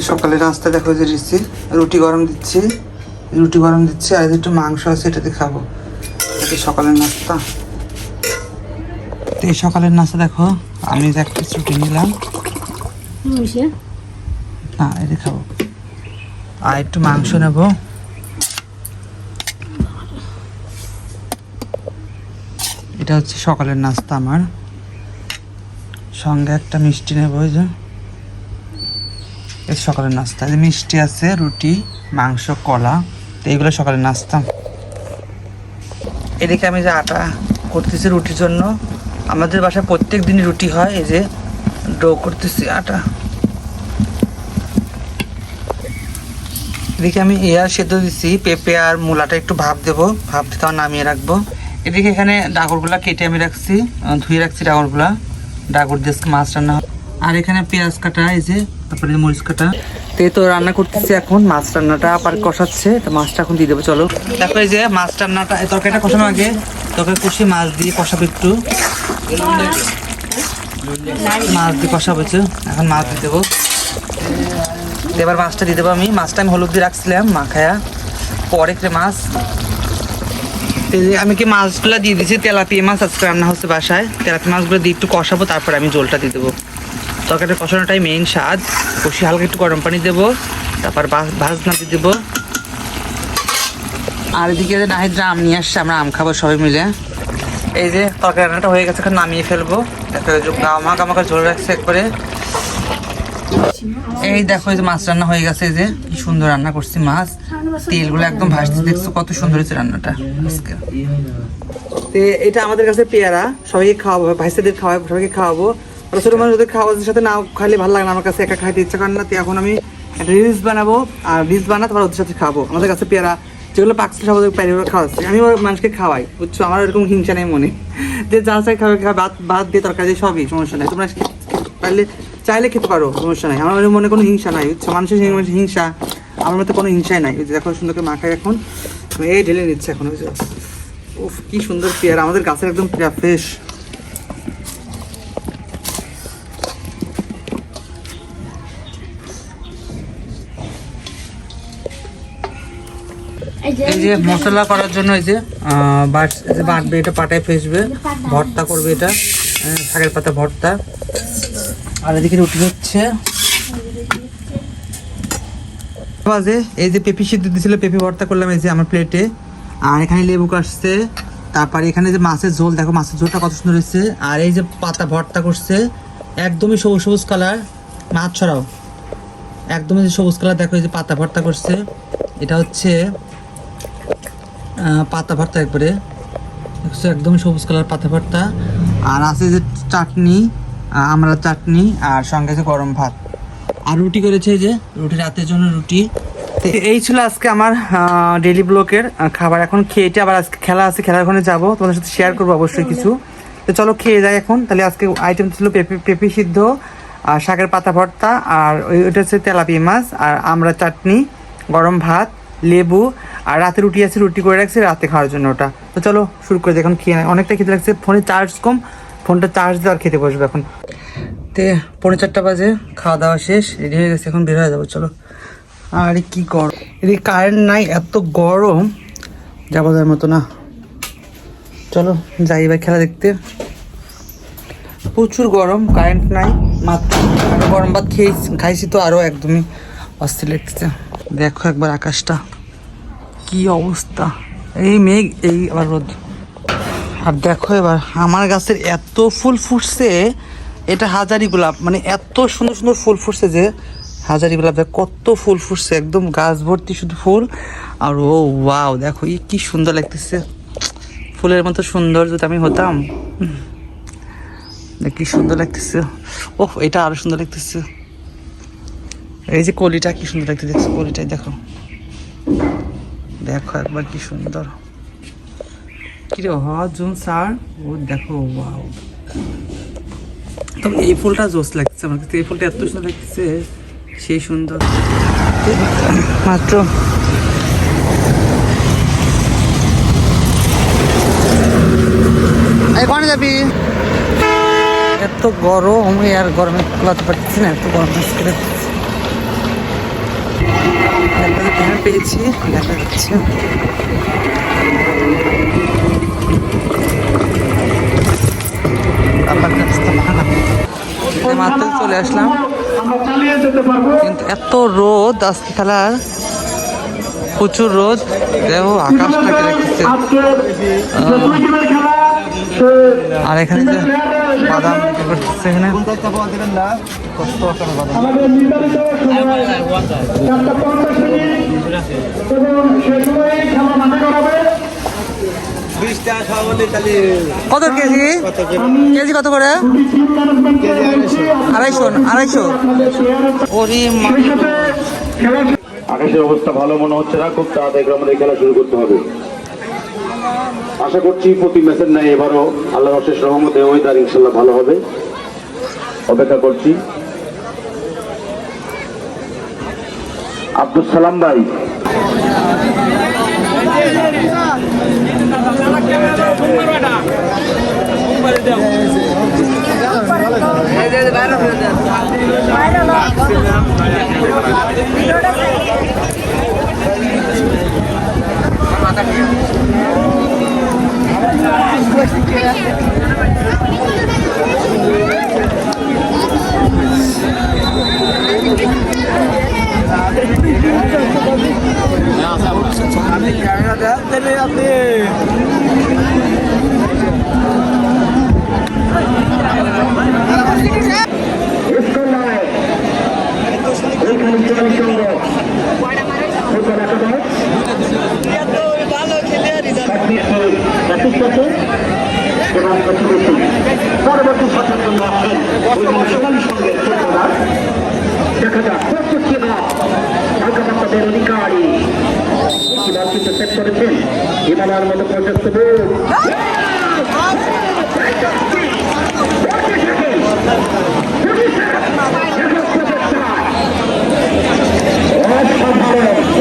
সকালে নাস্তা দেখো যে দিচ্ছি, রুটি গরম দিচ্ছি, আর একটু মাংস আছে, এটাতে খাবো। এটা সকালের নাস্তা। তো এই সকালের নাস্তা দেখো, আমি এক পিস রুটি নিলাম, না এটা খাবো, আর একটু মাংস নেব। এটা হচ্ছে সকালের নাস্তা আমার, সঙ্গে একটা মিষ্টি নেব। ওই যে এই সকালের নাস্তা, এই মিষ্টি আছে, রুটি, মাংস, কলা, তো এইগুলো সকালের নাস্তা। এদিকে আমি যে আটা করতেছি রুটির জন্য, আমাদের বাসায় প্রত্যেক দিনই রুটি হয়। এই যে ডো করতেছি আটা। এদিকে আমি এয়ার সেদ্ধ দিচ্ছি, পেঁপে আর মূলাটা একটু ভাপ দেবো, ভাপ দিয়ে তাও নামিয়ে রাখবো। এদিকে এখানে ডাগরগুলা কেটে আমি রাখছি, ধুয়ে রাখছি ডাগরগুলা, ডাগর দিয়ে মাছ রান্না। আর এখানে পেঁয়াজ কাটা, এই যে তারপরে মরিচ কাটা। তো রান্না করতেছি এখন, মাছ রান্নাটা আবার কষাচ্ছে, তো মাছটা এখন দিয়ে দেবো। চলো দেখো, এই যে মাছ রান্নাটা, তরকারিটা কষানোর আগে তরকারি কষি মাছ দিয়ে কষাবো, একটু মাছ দিয়ে কষাবো। এখন মাছ দিয়ে দেবো, এবার মাছটা দিয়ে দেবো। মাছটা আমি হলুদ দিয়ে রাখছিলাম মাখায়া, পরে মাছ আমি কি মাছগুলো দিয়ে দিয়েছি। তেলাপিয়া মাছ আজকে রান্না হচ্ছে বাসায়, তেলাপিয়া মাছগুলো দিয়ে একটু কষাবো, তারপরে আমি জলটা দিয়ে দেবো। তরকারিটা কষানোটাই মেইন স্বাদ। কষি হালকা একটু গরম পানি দেবো, তারপর ভাজনা দিয়ে দেবো। আর এদিকে নাহিদরা আম নিয়ে আসছে, আমরা আম খাবো সবাই মিলে। এই যে তরকারি রান্নাটা হয়ে গেছে, এখন নামিয়ে ফেলবো। আমাকে ঝোল রাখছে একবারে। এই দেখো, এই যে মাছ রান্না হয়ে গেছে, এই যে কি সুন্দর রান্না করছি মাছ, তেলগুলো একদম ভাসছে, দেখছো কত সুন্দর হয়েছে রান্নাটা আজকে। এটা আমাদের কাছে পেয়ারা, সবাইকে খাওয়াবো, ভাইসাদের খাওয়াবো, সবাইকে খাওয়াবো। ছোট মানুষদের খাওয়ার সাথে না খাইলে ভালো লাগে না, আমার কাছে একা খাইতে ইচ্ছা করে না। তো এখন আমি একটা রিলস বানাবো, আর রিলস বানা তারপর ওদের সাথে খাবো। আমাদের কাছে পেয়ারা যেগুলো পাকছে সব ওদের পেয়ারা খাওয়াচ্ছি, আমি মানুষকে খাওয়াই, বুঝছো। আমার এরকম হিংসা নেই মনে, যে যা চাই খাবে, ভাত দিয়ে তরকারি দিয়ে সবই, সমস্যা নেই। তোমরা চাইলে খেতে পারো, সমস্যা নাই। আমার মনে কোনো হিংসা নাই, বুঝছো। মানুষের হিংসা, আমার মধ্যে কোনো হিংসাই নাই। দেখো সুন্দর করে মাখাই, এখন এই ঢেলে নিচ্ছে এখন। বুঝছো, উফ কি সুন্দর পেয়ারা, আমাদের গাছের একদম ফ্রেশ। এই যে মশলা করার জন্য, এই যে বাটবে, এটা পাটায় ফেসবে, ভর্তা করবে, এটা শাকের পাতা ভর্তা। আর এদিকে রুটি হচ্ছে। এই যে পেঁপে সিদ্ধ দিয়েছিল, পেঁপে ভর্তা করলাম এই যে আমার প্লেটে। আর এখানে লেবু কাটছে, তারপরে এখানে যে মাছের ঝোল, দেখো মাছের ঝোলটা কত সুন্দর হয়েছে। আর এই যে পাতা ভর্তা করছে, একদমই সবুজ সবুজ কালার, মাছ ছড়াও একদমই সবুজ কালার। দেখো এই যে পাতা ভর্তা করছে, এটা হচ্ছে পাতা ভর্তা একবারে, একদম সবুজ কালার পাতা ভর্তা। আর আছে যে চাটনি, আমরা চাটনি, আর সঙ্গে আছে গরম ভাত। আর রুটি করেছে, যে রুটি, রাতের জন্য রুটি। তো এই ছিল আজকে আমার ডেইলি ব্লকের খাবার। এখন খেয়ে আবার আজকে খেলা আছে, খেলার ওখানে যাবো, তোমাদের সাথে শেয়ার করবো অবশ্যই কিছু। তো চলো খেয়ে যাই এখন। তাহলে আজকে আইটেম ছিল পেঁপে সিদ্ধ, আর শাকের পাতা ভর্তা, আর ওইটা হচ্ছে তেলাপিয়া মাছ, আর আমরা চাটনি, গরম ভাত, লেবু, আর রাতে রুটি আছে, রুটি করে রাখছি রাতে খাওয়ার জন্য ওটা। তো চলো শুরু করে দিই, এখন খেয়ে নেয়, অনেকটা খেতে লাগছে। ফোনে চার্জ কম, ফোনটা চার্জ দিয়ে আর খেতে বসবো এখন। 4:30 বাজে, খাওয়া দাওয়া শেষ, রেডি হয়ে গেছে, এখন বের হয়ে যাবো। চলো। আরে কি গরম, এদিকে কারেন্ট নাই, এত গরম যাবো যাওয়ার মতো না। চলো যাই এবার খেলা দেখতে। প্রচুর গরম, কারেন্ট নাই, মাত্র গরম ভাত খাইছি তো আরও একদমই অস্থির লাগতেছে। দেখো একবার আকাশটা কি অবস্থা, এই মেঘ, এই আবার রোদ। আর দেখো এবার আমার গাছের এত ফুল ফুটছে, এটা হাজারি গোলাপ, মানে এত সুন্দর সুন্দর ফুল ফুটছে, যে হাজারি গোলাপ, দেখ কত ফুল ফুটছে, একদম গাছ ভর্তি শুধু ফুল। আর ও ওয়াও, দেখো কি সুন্দর লাগতেছে, ফুলের মতো সুন্দর যদি আমি হতাম, কি সুন্দর লাগতেছে। ওহ, এটা আরো সুন্দর লাগতেছে। এই যে কলিটা কি সুন্দর লাগতেছে, দেখছো কলিটাই, দেখো দেখো একবার কি সুন্দর। কিরে জুন স্যার, ও দেখো ওয়াও, তবে এই ফুলটা জোস লাগছে আমার কাছে, এই ফুলটা এত সুন্দর লাগতেছে, সেই সুন্দর। মাত্র কোনে যাবি, এত গরম, আর গরমে খোলাতে পারতেছি না, এত গরম। এখানে পেয়েছি, দেখা যাচ্ছে। মাত্র চলে আসলাম, কিন্তু এত রোদ আজকে খেলার, প্রচুর রোদ। দেখো আকাশটাকে রেখেছে। আর এখানে যে বাদাম করতেছে, এখানে কত কেজি? কেজি কত করে? 250 আকাশের অবস্থা ভালো মনে হচ্ছে না, খুব তাড়াতাড়ি আমাদের খেলা শুরু করতে হবে। আশা করছি প্রতি ম্যাচের নাই এবারও আল্লাহর অশেষ রহমতে ওয়েদার ইনশাল্লাহ ভালো হবে, অপেক্ষা করছি। আব্দুল সালাম ভাই, পরবর্তী সচেতন দেখা যাক তাদের অধিকারী কিন্তু সেট করেছেন হিমালয়ের মতো প্রশস্ত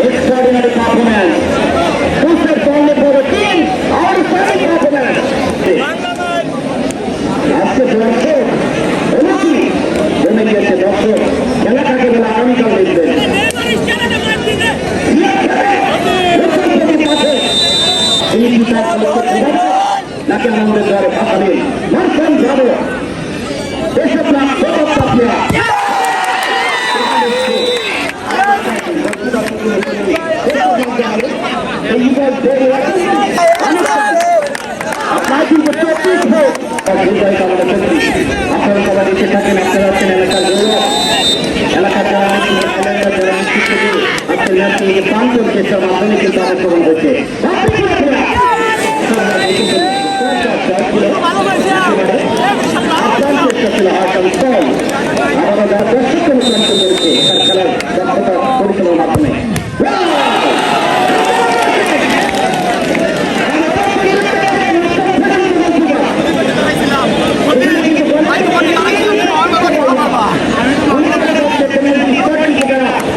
extraordinary performance. Super ball for the team. Outstanding performance. আজকে দর্শক অনুষ্ঠি জমে গিয়েছে, দর্শক খেলাটাকে বলে আগামীকাল দেখবেন। নাকি আনন্দের দ্বারে ভাসাবেন মার্শাল ব্রাভো, দেশের প্রাণ আপনারা সবাই দেখে থাকেন, আপনারা আছেন এলাকার গৌরব, এলাকার যারা আপনার ম্যাচকে পান করছে সব মাধ্যমে কিন্তু অংশগ্রহণ হচ্ছে। আবারও যারা দর্শক অনুপ্রাণিত করেছে তার খেলার দক্ষতা পরিচালনার মাধ্যমে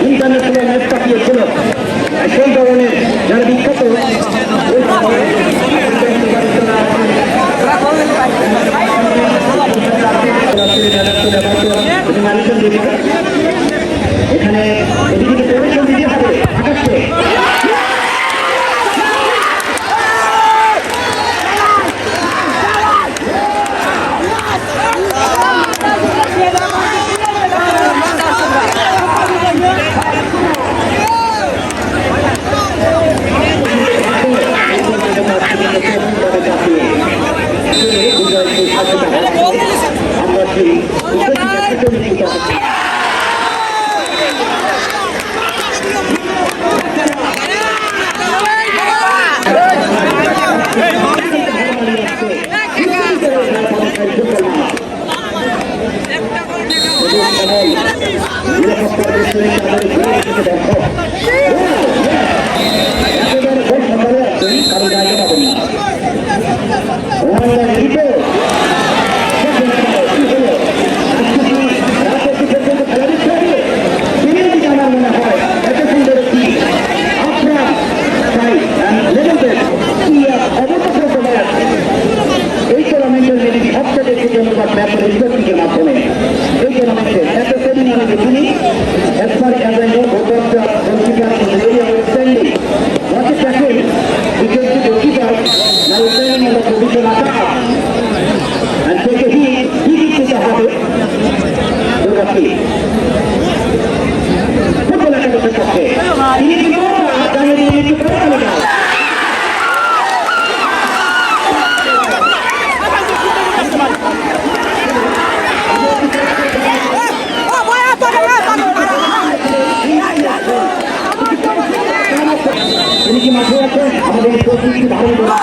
ইন্টারন্যাশনাল ম্যাচ কাটিয়েছিল। সেই ধরনের যারা বিখ্যাত এখানে এদিকে পরিশ্রম দিতে হবে আকাশকে। আমরা সেই কারণ জায়গা পাবেন না। আমার মনে হয় এত সুন্দর একটি আপনার এই টুর্নামেন্টের যদি সবচেয়ে বেশি জনগণ ম্যাচের রিপোর্টিংয়ের মাধ্যমে এই টুর্নামেন্টের এত সেমিনারে তিনি এসপার খেলেন ও নাকি ফুটবল একাদশের পক্ষে তিনি কিন্তু জানিয়ে দিলেন একটু পরে চলে যান। তিনি কি মাঠে আছেন আমাদের প্রস্তুতি ধারণ করে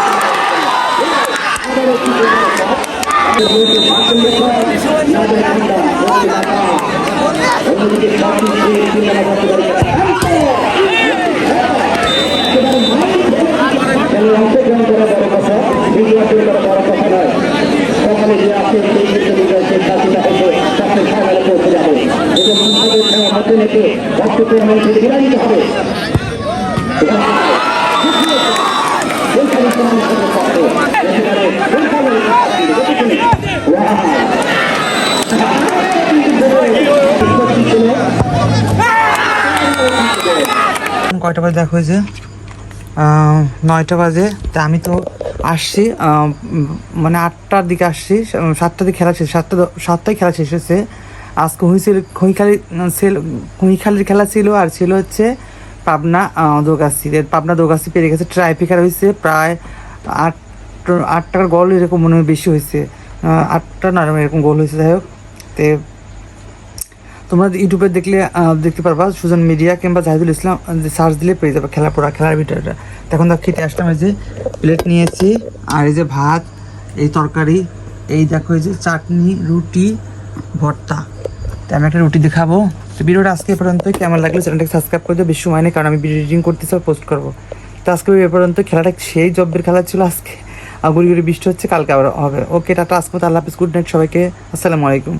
অংশগ্রহণ করা বড় কথা ভিডিও করা বড় কথা নয় সকালে যে আপনি এই বিশ্ববিদ্যালয়ের শিক্ষার্থীরা হচ্ছে চাকরি সকালে পৌঁছে যাবে এবং মধ্যে রেখে রক্তকে মানুষের বিরাজিত হবে কয়টা বাজে দেখো যে 9টা বাজে। তা আমি তো আসছি মানে 8টার দিকে আসছি, 7টার দিকে খেলা শেষ, 7টায় খেলা শেষ হয়েছে। আজকে হয়েছিল খুঁইখালির খেলা ছিল, আর ছিল হচ্ছে পাবনা দোগাছি। পাবনা দোগাছি পেরে গেছে, ট্রাইফিকার হয়েছে প্রায় 8টার গোল এরকম মনে হয় বেশি হয়েছে, 8টা না এরকম গোল হয়েছে। যাই হোক, তে তোমরা ইউটিউবে দেখতে পারবা সুজন মিডিয়া কিংবা জাহিদুল ইসলাম সার্চ দিলে পেয়ে যাবে খেলার ভিডিওটা। তখন তো খেতে আসলাম, এই যে প্লেট নিয়েছি, আর এই যে ভাত, এই তরকারি, এই দেখো এই যে চাটনি, রুটি, ভর্তা। তো আমি একটা রুটি দেখাবো। তো ভিডিওটা আজকে এ পর্যন্ত। কেমন লাগলো চ্যানেলটাকে সাবস্ক্রাইব করে দেবো, বেশি সময় নেই কারণ আমি ভিডিও এডিটিং করতেছি আর পোস্ট করবো। তো আজকে এ পর্যন্ত। খেলাটা সেই জব্বের খেলা ছিল আজকে, গুড়ি বৃষ্টি হচ্ছে, কালকে আবার হবে। ওকে টাটা, আজকে আল্লাহ হাফিজ, গুড নাইট সবাইকে, আসসালামু আলাইকুম।